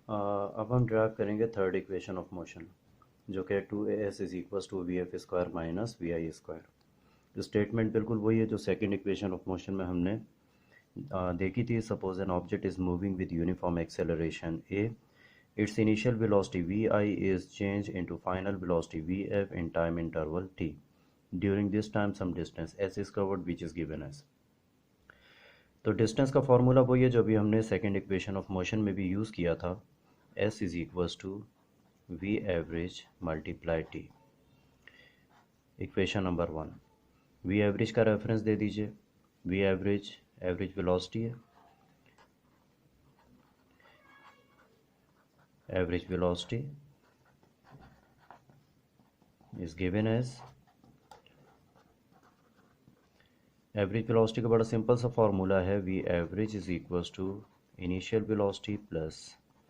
अब हम ड्राइव करेंगे थर्ड इक्वेशन ऑफ मोशन, जो कि 2as is equal to V F square minus we I square. Statement बिल्कुल वही है जो सेकंड इक्वेशन ऑफ मोशन में हमने देखी थी। Suppose an object is moving with uniform acceleration A, its initial velocity vi is changed into final velocity vf in time interval t. During this time some distance s is covered which is given as। तो distance का formula वही है जो अभी हमने second equation of motion में भी use किया था। s is equals to v average multiply t. Equation number 1, v average का रेफरेंस दे दीजिए। वी एवरेज एवरेज वेलोसिटी है, average velocity is given as, average velocity का बड़ा सिंपल सा फॉर्मूला है, v average is equals to initial velocity plus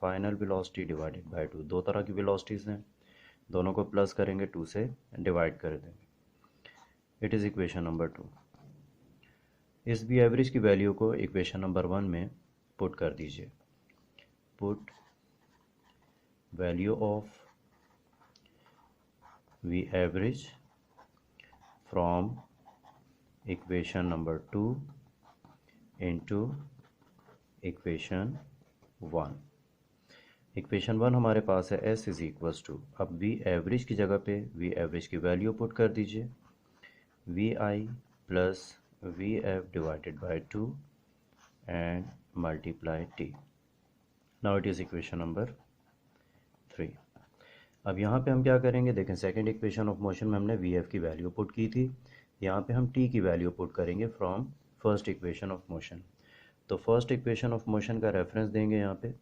final velocity divided by 2। दो तरह की वेलोसिटीज़ हैं, दोनों को प्लस करेंगे 2 से डिवाइड कर देंगे। It is equation number 2। इस वी एवरेज की वैल्यू को इक्वेशन नंबर 1 में पुट कर दीजिए। Put value of V average from equation number 2 into equation 1। Equation 1 हमारे पास है s इज इक्वल्स टू, अब V एवरेज की जगह पे V एवरेज की वैल्यू पुट कर दीजिए, v I plus v f divided by 2 and multiply t. Now it is equation number 3। अब यहाँ पे हम क्या करेंगे, देखें सेकंड इक्वेशन ऑफ मोशन में हमने वी एफ की वैल्यू पुट की थी, यहाँ पे हम टी की वैल्यू पुट करेंगे from first equation of motion. तो फर्स्ट इक्वेशन ऑफ मोशन का रेफरेंस देंगे यहाँ पे,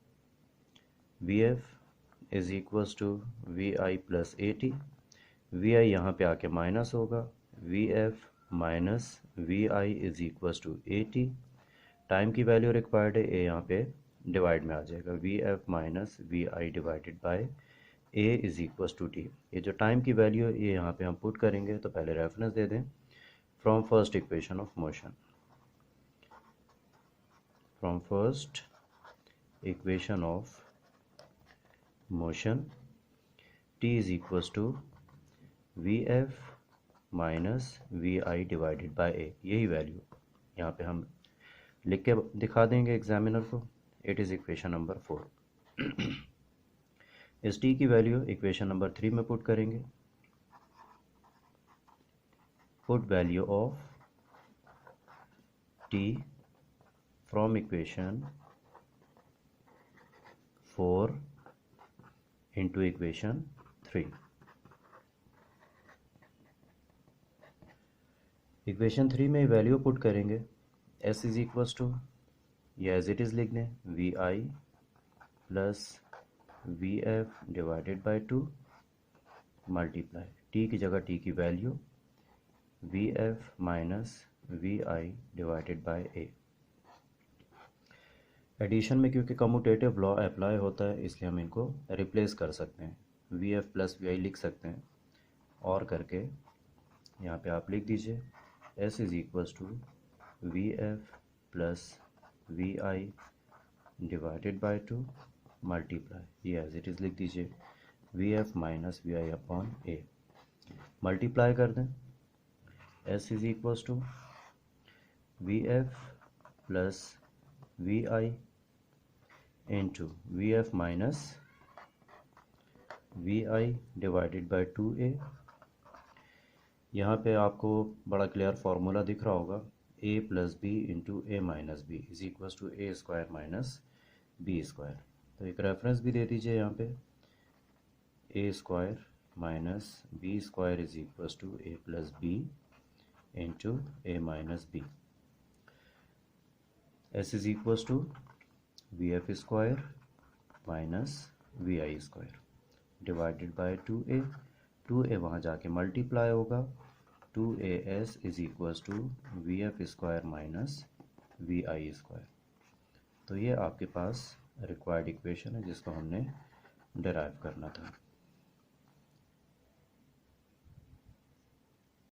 V F is equals to V I plus A T. V I यहाँ पे आके माइनस होगा, V F minus we I is equals to A T. Time की वैल्यू रिक्वायर्ड है, ए यहाँ पे डिवाइड में आ जाएगा, v F minus we I divided by a is equals to t. ये जो टाइम की वैल्यू है ये यहाँ पे हम पुट करेंगे। तो पहले रेफरेंस दे दें, from first equation of motion, from first equation of motion T is equals to V F minus we I divided by A. यही वैल्यू यहाँ पे हम लिख के दिखा देंगे एग्जामिनर को। It is equation number 4। इस टी की वैल्यू इक्वेशन नंबर 3 में पुट करेंगे। Put value of t from equation 4 into equation 3। Equation 3 में वैल्यू पुट करेंगे, s इज इक्वल्स टू, या एज इट इज़ लिख दें, v I plus v f divided by 2 multiply t की जगह t की value v F minus we I divided by a. Addition में क्योंकि कम्यूटेटिव लॉ अप्लाई होता है इसलिए हम इनको रिप्लेस कर सकते हैं, वी एफ प्लस वी आई लिख सकते हैं, और करके यहाँ पे आप लिख दीजिए s is equals to we f plus v I divided by 2 multiply, ये एज इट इज़ लिख दीजिए, v F minus we i upon a. Multiply कर दें, s is equals to we f plus v i into v F minus we I divided by 2a। यहाँ पे आपको बड़ा clear formula दिख रहा होगा, a plus B into A minus B is equals to A square minus B square. तो एक reference भी दे दीजिए यहाँ पे, A square minus B square is equals to A plus B into A minus B. S is equals to V F square minus we I square divided by 2a। 2a वहाँ जाके multiply होगा, 2as is equals to V F square minus we I square. तो ये आपके पास required equation है जिसको हमने derive करना था।